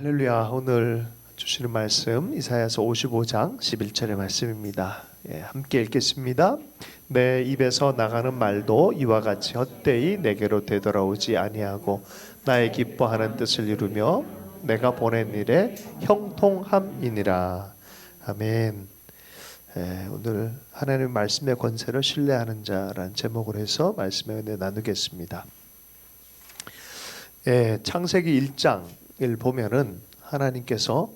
할렐루야. 오늘 주시는 말씀 이사야서 55장 11절의 말씀입니다. 함께 읽겠습니다. 내 입에서 나가는 말도 이와 같이 헛되이 내게로 되돌아오지 아니하고 나의 기뻐하는 뜻을 이루며 내가 보낸 일에 형통함이니라. 아멘. 오늘 하나님의 말씀의 권세를 신뢰하는 자라는 제목으로 해서 말씀의 은혜 나누겠습니다. 창세기 1장을 보면은 하나님께서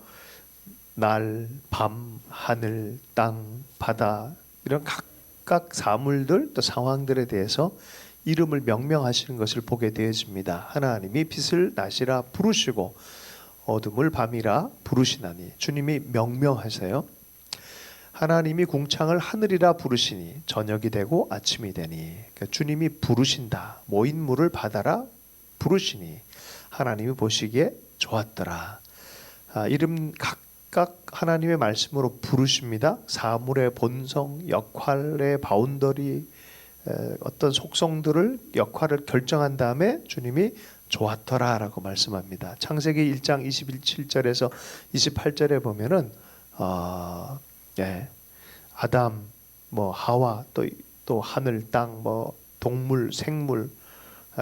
날, 밤, 하늘, 땅, 바다 이런 각각 사물들 또 상황들에 대해서 이름을 명명하시는 것을 보게 되어집니다. 하나님이 빛을 낮이라 부르시고 어둠을 밤이라 부르시나니 주님이 명명하세요. 하나님이 궁창을 하늘이라 부르시니 저녁이 되고 아침이 되니, 그러니까 주님이 부르신다. 모인 물을 바다라 부르시니 하나님이 보시기에 좋았더라. 이름 각각 하나님의 말씀으로 부르십니다. 사물의 본성, 역할의 바운더리, 어떤 속성들을 역할을 결정한 다음에 주님이 좋았더라 라고 말씀합니다. 창세기 1장 27절에서 28절에 보면은 아담, 하와, 또 하늘, 땅, 동물, 생물,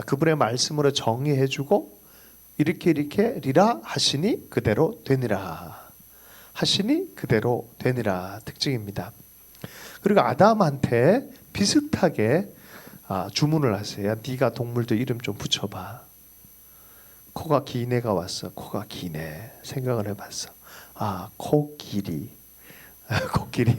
그분의 말씀으로 정의해주고 이렇게 리라 하시니 그대로 되니라. 하시니 그대로 되니라 특징입니다. 그리고 아담한테 비슷하게 주문을 하세요. 네가 동물도 이름 좀 붙여봐. 코가 긴 애가 왔어. 코가 기네. 생각을 해봤어. 코끼리. 코끼리.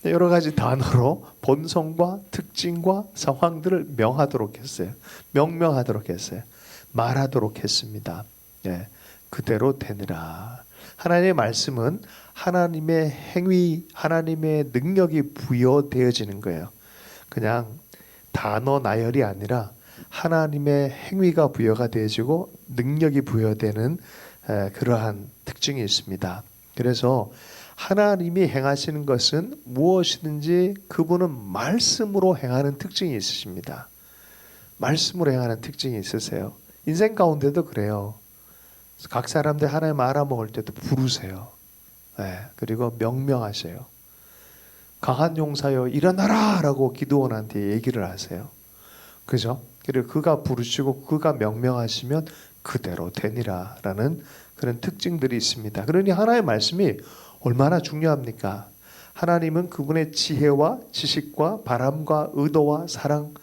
여러 가지 단어로 본성과 특징과 상황들을 명하도록 했어요. 명명하도록 했어요. 말하도록 했습니다. 그대로 되니라. 하나님의 말씀은 하나님의 행위, 하나님의 능력이 부여되어지는 거예요. 그냥 단어 나열이 아니라 하나님의 행위가 부여가 되어지고 능력이 부여되는 그러한 특징이 있습니다. 그래서 하나님이 행하시는 것은 무엇이든지 그분은 말씀으로 행하는 특징이 있으십니다. 말씀으로 행하는 특징이 있으세요. 인생 가운데도 그래요. 각 사람들 하나님 알아먹을 때도 부르세요. 그리고 명명하세요. 강한 용사여 일어나라 라고 기드온한테 얘기를 하세요. 그죠? 그리고 그가 부르시고 그가 명명하시면 그대로 되니라 라는 그런 특징들이 있습니다. 그러니 하나님의 말씀이 얼마나 중요합니까? 하나님은 그분의 지혜와 지식과 바람과 의도와 사랑,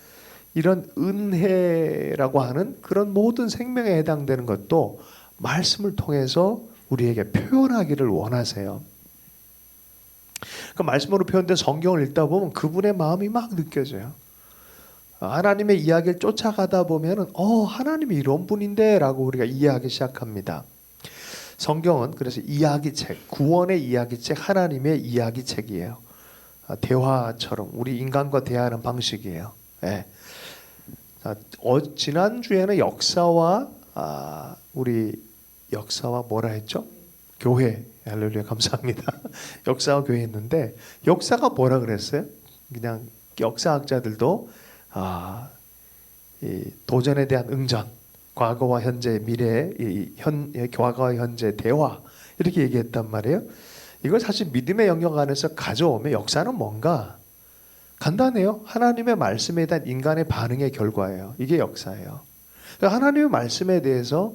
이런 은혜라고 하는 그런 모든 생명에 해당되는 것도 말씀을 통해서 우리에게 표현하기를 원하세요. 그 말씀으로 표현된 성경을 읽다 보면 그분의 마음이 막 느껴져요. 하나님의 이야기를 쫓아가다 보면은 하나님이 이런 분인데 라고 우리가 이해하기 시작합니다. 성경은 그래서 이야기책, 구원의 이야기책, 하나님의 이야기책이에요. 대화처럼 우리 인간과 대화하는 방식이에요. 지난주에는 역사와 뭐라 했죠? 교회. 할렐루야, 감사합니다. 역사와 교회 했는데 역사가 뭐라 그랬어요? 그냥 역사학자들도 이 도전에 대한 응전, 과거와 현재, 미래, 과거와 현재 대화 이렇게 얘기했단 말이에요. 이걸 사실 믿음의 영역 안에서 가져오면 역사는 뭔가 간단해요. 하나님의 말씀에 대한 인간의 반응의 결과예요. 이게 역사예요. 하나님의 말씀에 대해서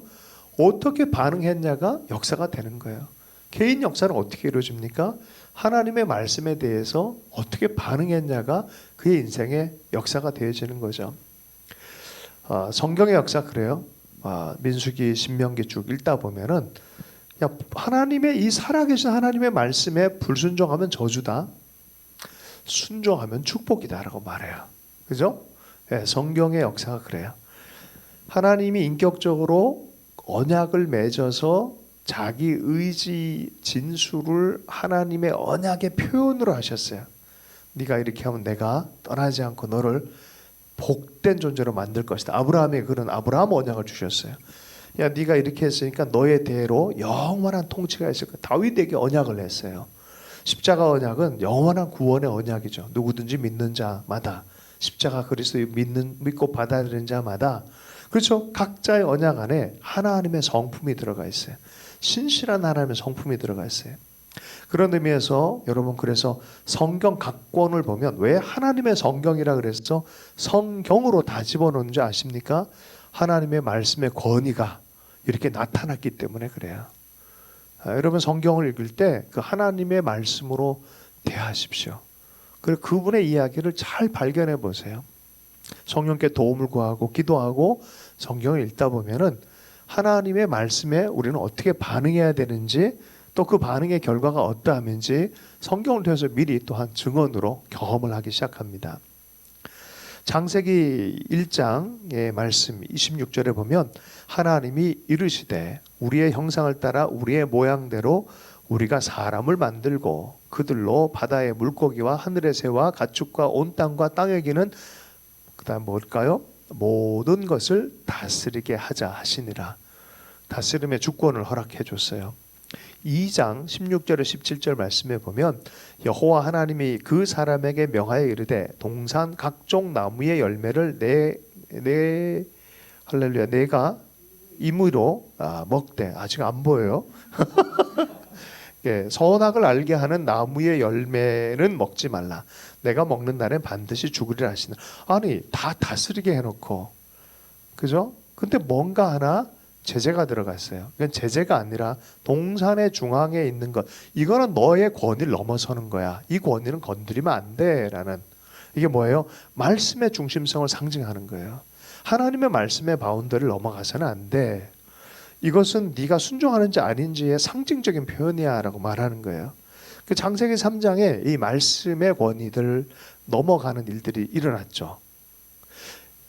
어떻게 반응했냐가 역사가 되는 거예요. 개인 역사는 어떻게 이루어집니까? 하나님의 말씀에 대해서 어떻게 반응했냐가 그의 인생의 역사가 되어지는 거죠. 성경의 역사 그래요. 민수기, 신명기 쭉 읽다 보면은 하나님의 이 살아계신 하나님의 말씀에 불순종하면 저주다, 순종하면 축복이다라고 말해요. 그죠? 성경의 역사가 그래요. 하나님이 인격적으로 언약을 맺어서 자기 의지 진수를 하나님의 언약의 표현으로 하셨어요. 네가 이렇게 하면 내가 떠나지 않고 너를 복된 존재로 만들 것이다. 아브라함의 그런 아브라함 언약을 주셨어요. 야, 네가 이렇게 했으니까 너의 대로 영원한 통치가 있을 거야. 다윗에게 언약을 했어요. 십자가 언약은 영원한 구원의 언약이죠. 누구든지 믿는 자마다, 십자가 그리스도 믿고 받아들이는 자마다 그렇죠? 각자의 언약 안에 하나님의 성품이 들어가 있어요. 신실한 하나님의 성품이 들어가 있어요. 그런 의미에서 여러분, 그래서 성경 각 권을 보면 왜 하나님의 성경이라 그랬죠? 성경으로 다 집어넣은 줄 아십니까? 하나님의 말씀의 권위가 이렇게 나타났기 때문에 그래요. 여러분, 성경을 읽을 때 그 하나님의 말씀으로 대하십시오. 그리고 그분의 이야기를 잘 발견해 보세요. 성령께 도움을 구하고 기도하고 성경을 읽다 보면은 하나님의 말씀에 우리는 어떻게 반응해야 되는지, 또 그 반응의 결과가 어떠하면지 성경을 통해서 미리 또한 증언으로 경험을 하기 시작합니다. 창세기 1장의 말씀 26절에 보면 하나님이 이르시되 우리의 형상을 따라 우리의 모양대로 우리가 사람을 만들고 그들로 바다의 물고기와 하늘의 새와 가축과 온 땅과 땅에 기는, 그다음 뭘까요? 모든 것을 다스리게 하자 하시니라. 다스림의 주권을 허락해 줬어요. 2장 16절에 17절 말씀에 보면 여호와 하나님이 그 사람에게 명하여 이르되 동산 각종 나무의 열매를 할렐루야 내가 임의로 먹되, 아직 안 보여요. 예, 선악을 알게 하는 나무의 열매는 먹지 말라. 내가 먹는 날엔 반드시 죽으리라 하시는. 아니, 다 다스리게 해놓고, 그죠? 근데 뭔가 하나 제재가 들어갔어요. 그건 제재가 아니라 동산의 중앙에 있는 것, 이거는 너의 권위를 넘어서는 거야. 이 권위는 건드리면 안 돼라는, 이게 뭐예요? 말씀의 중심성을 상징하는 거예요. 하나님의 말씀의 바운더를 넘어가서는 안 돼. 이것은 네가 순종하는지 아닌지의 상징적인 표현이야 라고 말하는 거예요. 그 창세기 3장에 이 말씀의 권위들 넘어가는 일들이 일어났죠.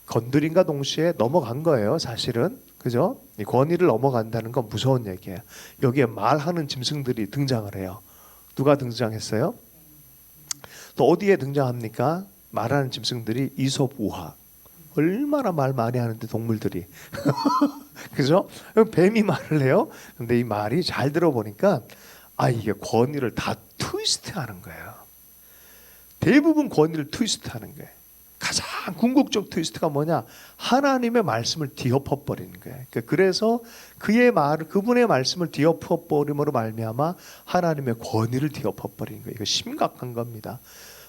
건드림과 동시에 넘어간 거예요, 사실은. 그죠? 이 권위를 넘어간다는 건 무서운 얘기예요. 여기에 말하는 짐승들이 등장을 해요. 누가 등장했어요? 또 어디에 등장합니까? 말하는 짐승들이 이솝 우화. 얼마나 말 많이 하는데 동물들이. 그죠? 뱀이 말을 해요. 근데 이 말이 잘 들어보니까 이게 권위를 다 트위스트하는 거예요. 대부분 권위를 트위스트하는 거예요. 가장 궁극적 트위스트가 뭐냐? 하나님의 말씀을 뒤엎어버리는 거예요. 그래서 그분의 말씀을 뒤엎어버림으로 말미암아 하나님의 권위를 뒤엎어버리는 거예요. 이거 심각한 겁니다.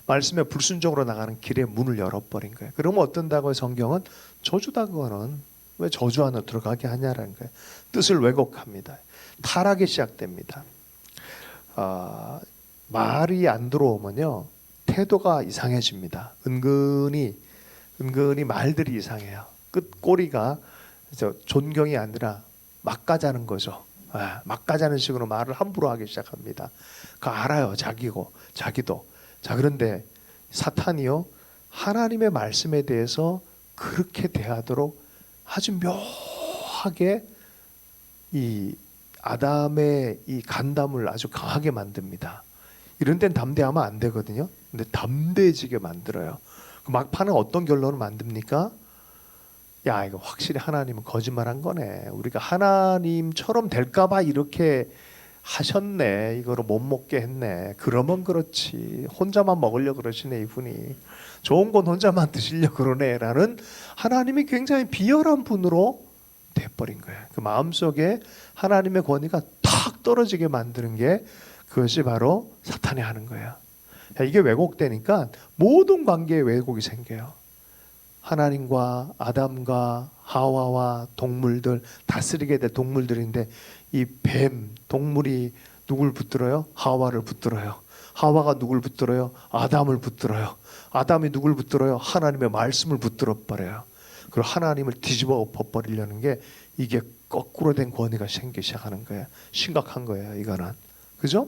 말씀에 불순종으로 나가는 길의 문을 열어버린 거예요. 그러면 어떤다고요? 성경은 저주다. 그거는 왜 저주 안으로 들어가게 하냐라는 거예요. 뜻을 왜곡합니다. 타락이 시작됩니다. 말이 안 들어오면요, 태도가 이상해집니다. 은근히 말들이 이상해요. 끝꼬리가 존경이 아니라 막가자는 거죠. 막가자는 식으로 말을 함부로 하기 시작합니다. 그거 알아요. 자기도. 자, 그런데 사탄이요, 하나님의 말씀에 대해서 그렇게 대하도록 아주 묘하게 이 아담의 이 간담을 아주 강하게 만듭니다. 이런 데는 담대하면 안 되거든요. 근데 담대해지게 만들어요. 막판은 어떤 결론을 만듭니까? 야, 이거 확실히 하나님은 거짓말한 거네. 우리가 하나님처럼 될까봐 이렇게 하셨네. 이거를 못 먹게 했네. 그러면 그렇지. 혼자만 먹으려고 그러시네, 이분이. 좋은 건 혼자만 드시려고 그러네. 라는 하나님이 굉장히 비열한 분으로 돼버린 거예요. 그 마음속에 하나님의 권위가 탁 떨어지게 만드는 게, 그것이 바로 사탄이 하는 거예요. 이게 왜곡되니까 모든 관계에 왜곡이 생겨요. 하나님과 아담과 하와와 동물들, 다스리게 될 동물들인데, 이 뱀, 동물이 누굴 붙들어요? 하와를 붙들어요. 하와가 누굴 붙들어요? 아담을 붙들어요. 아담이 누굴 붙들어요? 하나님의 말씀을 붙들어 버려요. 그리고 하나님을 뒤집어 엎어버리려는 게, 이게 거꾸로 된 권위가 생기기 시작하는 거예요. 심각한 거예요, 이거는. 그죠?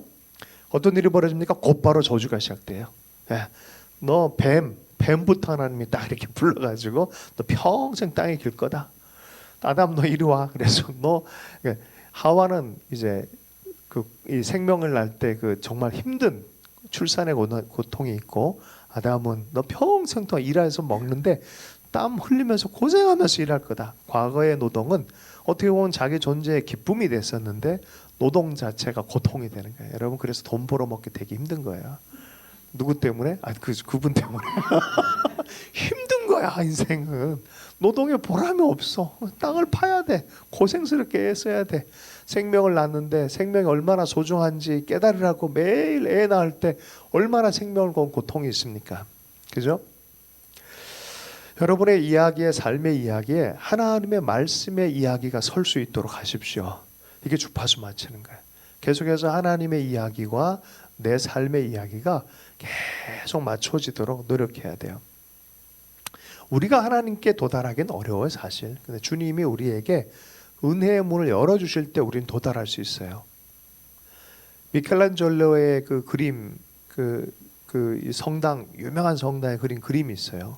어떤 일이 벌어집니까? 곧바로 저주가 시작돼요. 너 뱀부터 하나님이 딱 이렇게 불러가지고 너 평생 땅에 길 거다. 아담 너 이리 와. 그래서 너, 하와는 이제 이 생명을 낳을 때 정말 힘든 출산의 고통이 있고, 아담은 너 평생 동안 일해서 먹는데 땀 흘리면서 고생하면서 일할 거다. 과거의 노동은 어떻게 보면 자기 존재의 기쁨이 됐었는데 노동 자체가 고통이 되는 거예요. 여러분, 그래서 돈 벌어먹기 되게 힘든 거예요. 누구 때문에? 그분 때문에. 힘든 거야. 인생은 노동에 보람이 없어. 땅을 파야 돼. 고생스럽게 애써야 돼. 생명을 낳는데 생명이 얼마나 소중한지 깨달으라고 매일 애 낳을 때 얼마나 생명을 건 고통이 있습니까? 그죠? 여러분의 이야기에, 삶의 이야기에 하나님의 말씀의 이야기가 설 수 있도록 하십시오. 이게 주파수 맞추는 거예요. 계속해서 하나님의 이야기와 내 삶의 이야기가 계속 맞춰지도록 노력해야 돼요. 우리가 하나님께 도달하기는 어려워요, 사실. 근데 주님이 우리에게 은혜의 문을 열어주실 때 우리는 도달할 수 있어요. 미켈란젤로의 그 그림, 이 성당, 유명한 성당에 그린 그림이 있어요.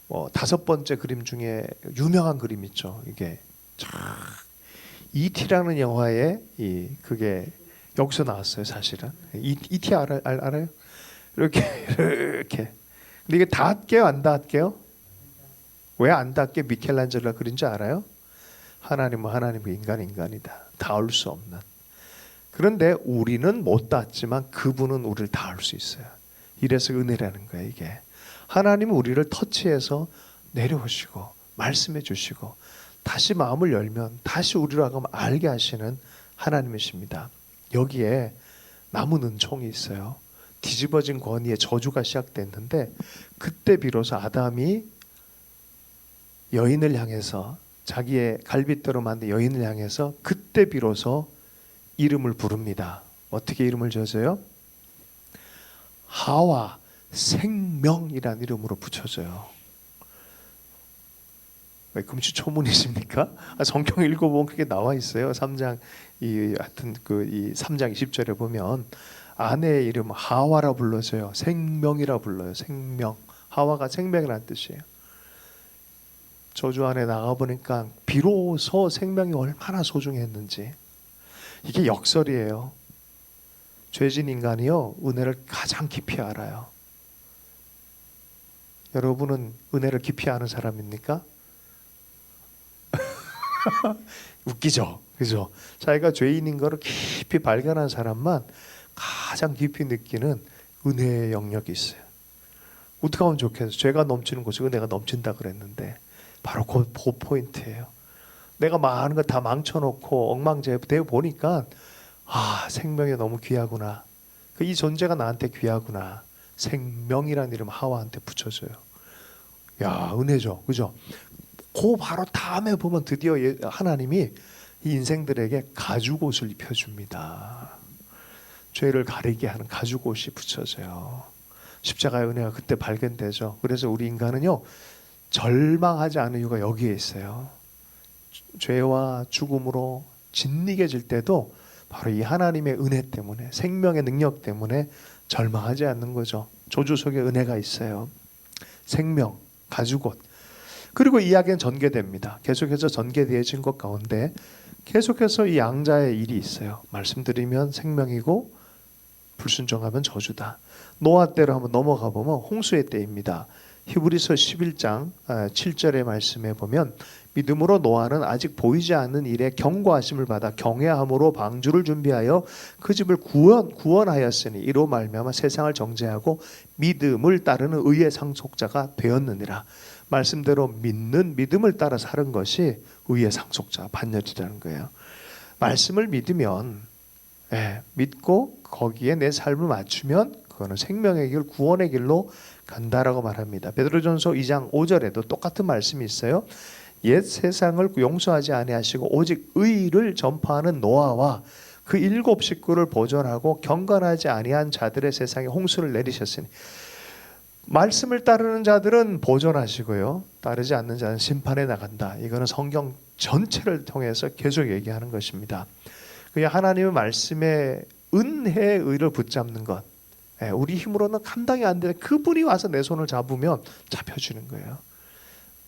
5번째 그림 중에 유명한 그림 있죠. 이게 E.T.라는 영화에 그게 여기서 나왔어요, 사실은. E.T. 알아요? 이렇게. 근데 이게 닿게요, 안 닿게요? 왜 안 닿게 미켈란젤로가 그린 줄 알아요? 하나님은 하나님이고 인간은 인간이다. 닿을 수 없는. 그런데 우리는 못 닿지만 그분은 우리를 닿을 수 있어요. 이래서 은혜라는 거예요, 이게. 하나님은 우리를 터치해서 내려오시고 말씀해 주시고 다시 마음을 열면 다시 우리로 하여금 알게 하시는 하나님이십니다. 여기에 남은 은총이 있어요. 뒤집어진 권위의 저주가 시작됐는데 그때 비로소 아담이 여인을 향해서, 자기의 갈빗대로 만든 여인을 향해서 그때 비로소 이름을 부릅니다. 어떻게 이름을 지어줘요? 하와, 생명이라는 이름으로 붙여줘요. 왜 금시초문이십니까? 성경 읽어보면 그게 나와 있어요. 3장 이 3장 20절에 보면 아내의 이름 하와라 불러줘요. 생명이라 불러요. 생명. 하와가 생명이라는 뜻이에요. 저주 안에 나가보니까 비로소 생명이 얼마나 소중했는지. 이게 역설이에요. 죄진 인간이요, 은혜를 가장 깊이 알아요. 여러분은 은혜를 깊이 아는 사람입니까? 웃기죠? 그죠? 자기가 죄인인 것을 깊이 발견한 사람만 가장 깊이 느끼는 은혜의 영역이 있어요. 어떻게 하면 좋겠어요? 죄가 넘치는 곳에 은혜가 넘친다 그랬는데 바로 그 포인트예요. 내가 많은 거 다 망쳐놓고 엉망진창되어 보니까 생명이 너무 귀하구나. 이 존재가 나한테 귀하구나. 생명이라는 이름 하와한테 붙여줘요. 야, 은혜죠. 그죠? 그 바로 다음에 보면 드디어 하나님이 이 인생들에게 가죽옷을 입혀줍니다. 죄를 가리게 하는 가죽옷이 붙여져요. 십자가의 은혜가 그때 발견되죠. 그래서 우리 인간은요, 절망하지 않은 이유가 여기에 있어요. 죄와 죽음으로 짓이겨질 때도 바로 이 하나님의 은혜 때문에, 생명의 능력 때문에 절망하지 않는 거죠. 저주 속에 은혜가 있어요. 생명, 가죽옷. 그리고 이야기는 전개됩니다. 계속해서 전개되어진 것 가운데 계속해서 이 양자의 일이 있어요. 말씀드리면 생명이고 불순종하면 저주다. 노아 때로 한번 넘어가 보면 홍수의 때입니다. 히브리서 11장 7절의 말씀에 보면 믿음으로 노아는 아직 보이지 않는 일에 경고하심을 받아 경외함으로 방주를 준비하여 그 집을 구원하였으니 이로 말미암아 세상을 정죄하고 믿음을 따르는 의의 상속자가 되었느니라. 말씀대로 믿는 믿음을 따라 사는 것이 의의 상속자 반열이라는 거예요. 말씀을 믿으면 믿고 거기에 내 삶을 맞추면 그거는 생명의 길, 구원의 길로 간다라고 말합니다. 베드로전서 2장 5절에도 똑같은 말씀이 있어요. 옛 세상을 용서하지 아니하시고 오직 의를 전파하는 노아와 그 7 식구를 보존하고 경건하지 아니한 자들의 세상에 홍수를 내리셨으니 말씀을 따르는 자들은 보존하시고요, 따르지 않는 자는 심판에 나간다. 이거는 성경 전체를 통해서 계속 얘기하는 것입니다. 그게 하나님의 말씀에 은혜의 의를 붙잡는 것, 우리 힘으로는 감당이 안 되는 그분이 와서 내 손을 잡으면 잡혀주는 거예요.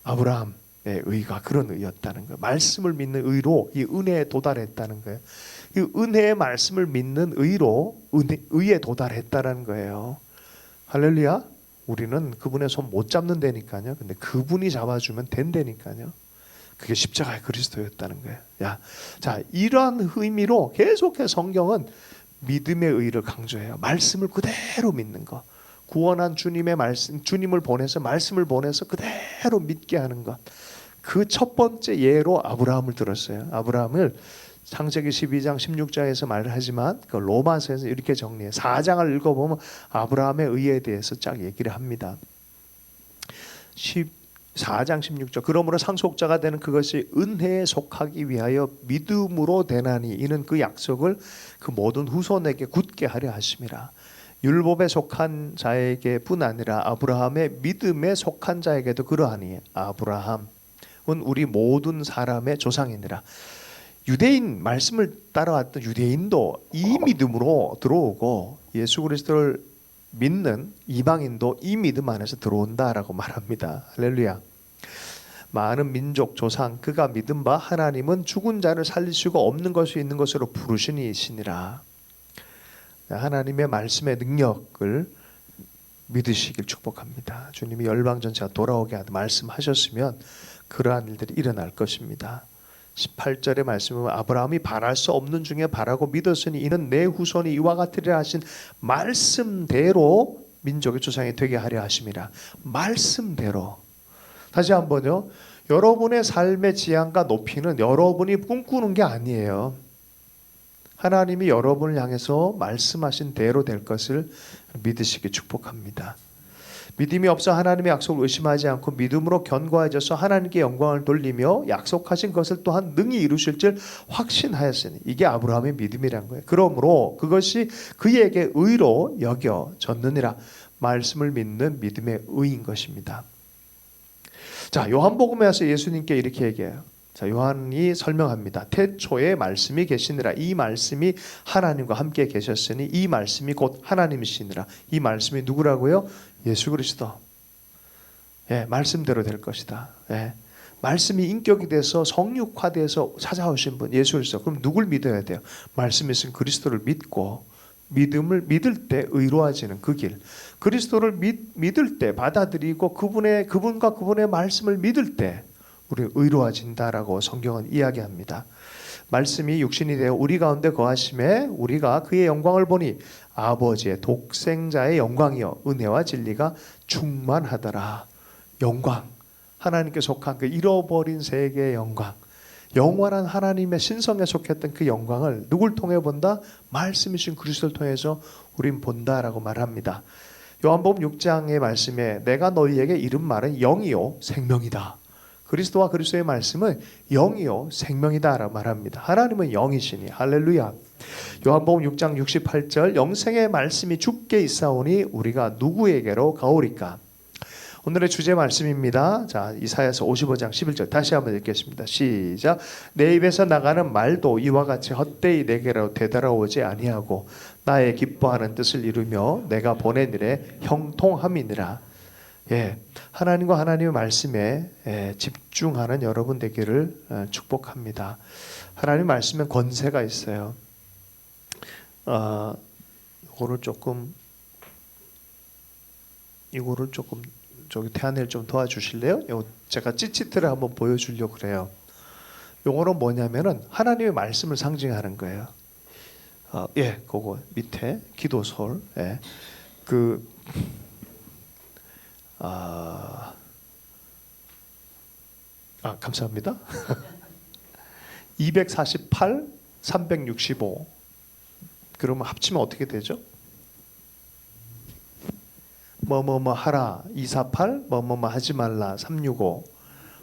아브라함의 의가 그런 의였다는 거예요. 말씀을 믿는 의로 이 은혜에 도달했다는 거예요. 이 은혜의 말씀을 믿는 의로 의에 도달했다는 거예요. 할렐루야. 우리는 그분의 손 못 잡는다니까요. 근데 그분이 잡아주면 된다니까요. 그게 십자가의 그리스도였다는 거예요. 자, 이러한 의미로 계속해서 성경은 믿음의 의를 강조해요. 말씀을 그대로 믿는 거. 구원한 주님의 말씀, 주님을 보내서 말씀을 보내서 그대로 믿게 하는 것. 그 첫 번째 예로 아브라함을 들었어요. 아브라함을 창세기 12장 16장에서 말을 하지만 그 로마서에서 이렇게 정리해. 4장을 읽어보면 아브라함의 의에 대해서 쫙 얘기를 합니다. 4장 16절 그러므로 상속자가 되는 그것이 은혜에 속하기 위하여 믿음으로 되나니 이는 그 약속을 그 모든 후손에게 굳게 하려 하심이라. 율법에 속한 자에게뿐 아니라 아브라함의 믿음에 속한 자에게도 그러하니 아브라함은 우리 모든 사람의 조상이니라. 유대인 말씀을 따라왔던 유대인도 이 믿음으로 들어오고 예수 그리스도를 믿는 이방인도 이 믿음 안에서 들어온다라고 말합니다. 할렐루야. 많은 민족 조상 그가 믿은 바 하나님은 죽은 자를 살릴 수가 없는 것이 있는 것으로 부르신 이시니라. 하나님의 말씀의 능력을 믿으시길 축복합니다. 주님이 열방 전체가 돌아오게 하다 말씀하셨으면 그러한 일들이 일어날 것입니다. 18절의 말씀은 아브라함이 바랄 수 없는 중에 바라고 믿었으니 이는 내 후손이 이와 같으리라 하신 말씀대로 민족의 조상이 되게 하려 하심이라. 말씀대로. 다시 한번요. 여러분의 삶의 지향과 높이는 여러분이 꿈꾸는 게 아니에요. 하나님이 여러분을 향해서 말씀하신 대로 될 것을 믿으시기 축복합니다. 믿음이 없어 하나님의 약속을 의심하지 않고 믿음으로 견고해져서 하나님께 영광을 돌리며 약속하신 것을 또한 능히 이루실 줄 확신하였으니 이게 아브라함의 믿음이란 거예요. 그러므로 그것이 그에게 의로 여겨졌느니라. 말씀을 믿는 믿음의 의인 것입니다. 자, 요한복음에서 예수님께 이렇게 얘기해요. 자, 요한이 설명합니다. 태초에 말씀이 계시니라. 이 말씀이 하나님과 함께 계셨으니 이 말씀이 곧 하나님이시니라. 이 말씀이 누구라고요? 예수 그리스도. 예, 말씀대로 될 것이다. 예, 말씀이 인격이 돼서 성육화돼서 찾아오신 분 예수 그리스도. 그럼 누굴 믿어야 돼요? 말씀이 있으면 그리스도를 믿고 믿음을 믿을 때 의로워지는 그 길. 그리스도를 믿을 때 받아들이고 그분과 그분의 말씀을 믿을 때 우리 의로워진다라고 성경은 이야기합니다. 말씀이 육신이 되어 우리 가운데 거하심에 우리가 그의 영광을 보니 아버지의 독생자의 영광이요 은혜와 진리가 충만하더라. 영광, 하나님께 속한 그 잃어버린 세계의 영광, 영원한 하나님의 신성에 속했던 그 영광을 누굴 통해 본다? 말씀이신 그리스도를 통해서 우린 본다라고 말합니다. 요한복음 6장의 말씀에 내가 너희에게 이른 말은 영이요 생명이다. 그리스도와 그리스도의 말씀은 영이요 생명이다라고 말합니다. 하나님은 영이시니 할렐루야. 요한복음 6장 68절 영생의 말씀이 주께 있사오니 우리가 누구에게로 가오리까. 오늘의 주제 말씀입니다. 자, 이사야서 55장 11절 다시 한번 읽겠습니다. 시작. 내 입에서 나가는 말도 이와 같이 헛되이 내게로 되돌아오지 아니하고 나의 기뻐하는 뜻을 이루며 내가 보낸 일에 형통함이니라. 예, 하나님과 하나님의 말씀에 집중하는 여러분 되기를 축복합니다. 하나님 말씀에 권세가 있어요. 이거를 조금 저기 태안을 좀 도와주실래요? 제가 찌찌트를 한번 보여주려고 그래요. 요거는 뭐냐면은 하나님의 말씀을 상징하는 거예요. 예, 그거 밑에 기도솔. 예, 감사합니다. 248, 365. 그러면 합치면 어떻게 되죠? 뭐뭐뭐 하라 248, 뭐뭐뭐 하지 말라 365.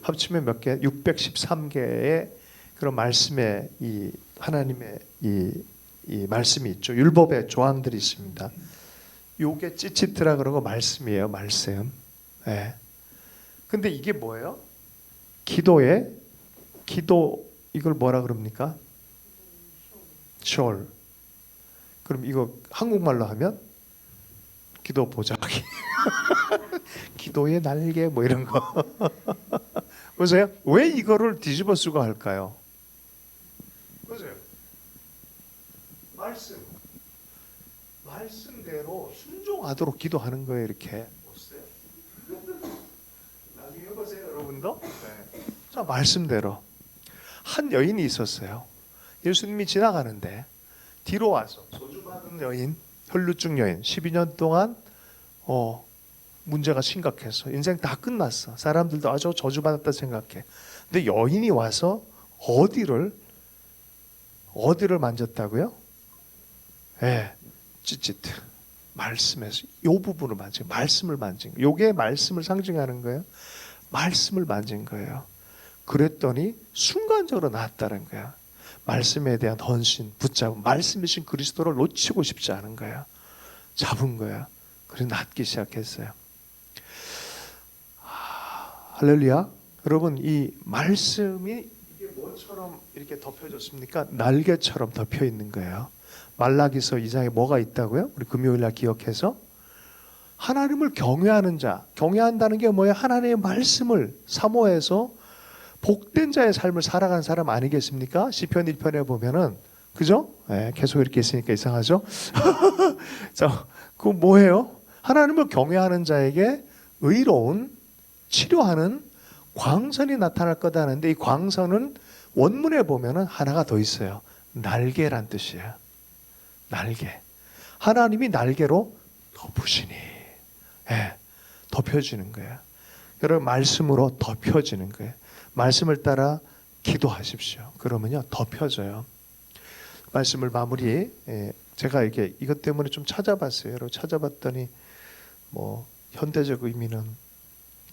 합치면 몇 개? 613개의 그런 말씀의 이 하나님의 이 말씀이 있죠. 율법의 조항들이 있습니다. 요게 찌치트라 그러고 말씀이에요. 말씀. 예. 근데 이게 뭐예요? 기도 이걸 뭐라 그럽니까? 숄. 그럼 이거 한국말로 하면 기도 보자기. 기도의 날개 뭐 이런 거. 보세요. 왜 이거를 뒤집어 쓰고 할까요? 보세요. 말씀대로 순종하도록 기도하는 거예요. 이렇게. 보세요. 나중에 해보세요, 여러분도. 네. 자, 말씀대로 한 여인이 있었어요. 예수님이 지나가는데 뒤로 와서 소주 받은 여인, 혈루증 여인, 12년 동안 문제가 심각해서 인생 다 끝났어. 사람들도 아주 저주받았다 생각해. 근데 여인이 와서 어디를 만졌다고요? 찌릿. 말씀에서 이 부분을 만진, 말씀을 만진 거예요. 이게 말씀을 상징하는 거예요. 말씀을 만진 거예요. 그랬더니 순간적으로 나았다는 거예요. 말씀에 대한 헌신, 붙잡은 말씀이신 그리스도를 놓치고 싶지 않은 거예요. 잡은 거예요. 그래서 낫기 시작했어요. 할렐루야. 여러분, 이 말씀이 이게 뭐처럼 이렇게 덮여졌습니까? 날개처럼 덮여 있는 거예요. 말라기서 2장에 뭐가 있다고요? 우리 금요일날 기억해서 하나님을 경외하는 자, 경외한다는 게 뭐예요? 하나님의 말씀을 사모해서 복된 자의 삶을 살아가는 사람 아니겠습니까? 시편 1편에 보면은, 그죠? 계속 이렇게 있으니까 이상하죠? 자, 그 뭐예요? 하나님을 경외하는 자에게 의로운 치료하는 광선이 나타날 거다 하는데, 이 광선은 원문에 보면은 하나가 더 있어요. 날개란 뜻이에요. 날개. 하나님이 날개로 덮으시니, 덮여지는 거예요. 여러분, 말씀으로 덮여지는 거예요. 말씀을 따라 기도하십시오. 그러면요, 덮여져요. 말씀을 마무리, 제가 이게 이것 때문에 좀 찾아봤어요. 여러분, 찾아봤더니 뭐 현대적 의미는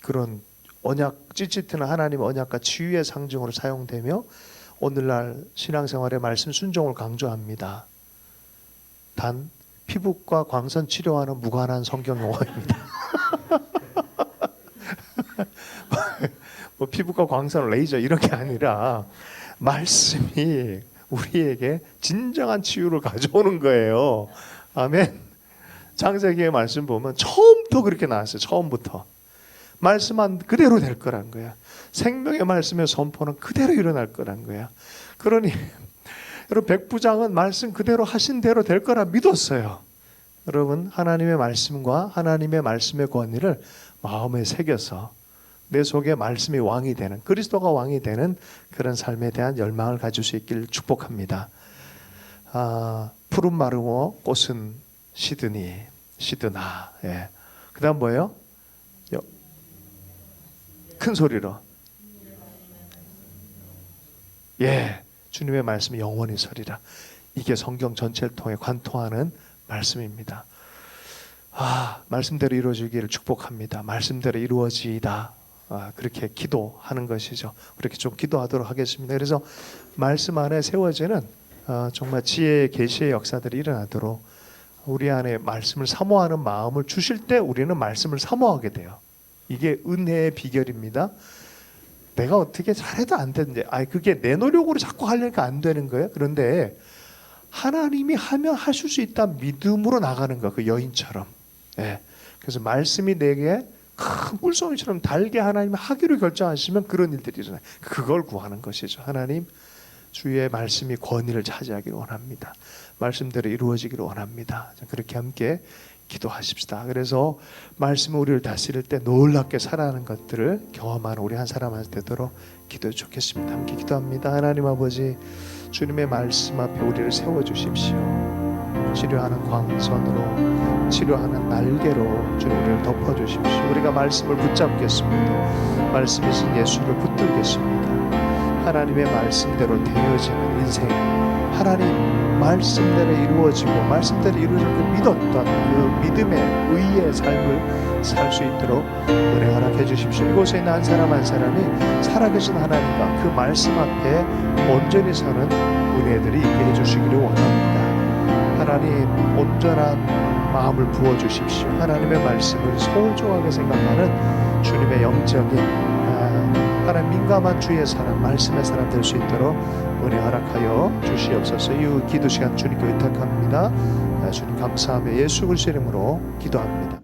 그런 언약, 찌릿한 하나님 언약과 치유의 상징으로 사용되며 오늘날 신앙생활의 말씀 순종을 강조합니다. 단 피부과 광선 치료와는 무관한 성경 용어입니다. 뭐 피부과 광선, 레이저 이런 게 아니라 말씀이 우리에게 진정한 치유를 가져오는 거예요. 아멘. 창세기의 말씀 보면 처음부터 그렇게 나왔어요. 처음부터. 말씀한 그대로 될 거란 거야. 생명의 말씀의 선포는 그대로 일어날 거란 거야. 그러니 여러분, 백부장은 말씀 그대로 하신 대로 될 거라 믿었어요. 여러분, 하나님의 말씀과 하나님의 말씀의 권위를 마음에 새겨서 내 속에 말씀이 왕이 되는, 그리스도가 왕이 되는 그런 삶에 대한 열망을 가질 수 있기를 축복합니다. 푸른 마르고 꽃은 시드나. 그 다음 뭐예요? 큰 소리로. 주님의 말씀이 영원히 서리라. 이게 성경 전체를 통해 관통하는 말씀입니다. 말씀대로 이루어지기를 축복합니다. 말씀대로 이루어지이다. 그렇게 기도하는 것이죠. 그렇게 좀 기도하도록 하겠습니다. 그래서 말씀 안에 세워지는 정말 지혜의 계시의 역사들이 일어나도록 우리 안에 말씀을 사모하는 마음을 주실 때 우리는 말씀을 사모하게 돼요. 이게 은혜의 비결입니다. 내가 어떻게 잘해도 안 되는데, 그게 내 노력으로 자꾸 하려니까 안 되는 거예요. 그런데 하나님이 하면 하실 수 있다 믿음으로 나가는 거, 그 여인처럼. 그래서 말씀이 내게 큰 물송이처럼 달게 하나님이 하기로 결정하시면 그런 일들이 일어나요. 그걸 구하는 것이죠. 하나님, 주의 말씀이 권위를 차지하기를 원합니다. 말씀대로 이루어지기를 원합니다. 그렇게 함께 기도하십시다. 그래서 말씀이 우리를 다스릴 때 놀랍게 살아가는 것들을 경험하는 우리 한 사람 한 되도록 기도해 좋겠습니다. 함께 기도합니다. 하나님 아버지, 주님의 말씀 앞에 우리를 세워주십시오. 치료하는 광선으로, 치료하는 날개로 주님 우리를 덮어주십시오. 우리가 말씀을 붙잡겠습니다. 말씀이신 예수를 붙들겠습니다. 하나님의 말씀대로 되어지는 인생, 하나님 말씀대로 이루어지고 말씀대로 이루어질 그 믿었던 그 믿음의 의의 삶을 살 수 있도록 은혜 허락해 주십시오. 이곳에 있는 한 사람 한 사람이 살아계신 하나님과 그 말씀 앞에 온전히 서는 은혜들이 있게 해주시기를 원합니다. 하나님, 온전한 마음을 부어주십시오. 하나님의 말씀을 소중하게 생각하는 주님의 영적인 하나님 민감한 주의 사람, 말씀의 사람 될 수 있도록 은혜 허락하여 주시옵소서. 이 기도 시간 주님께 의탁합니다. 주님 감사하며 예수 그리스도 이름으로 기도합니다.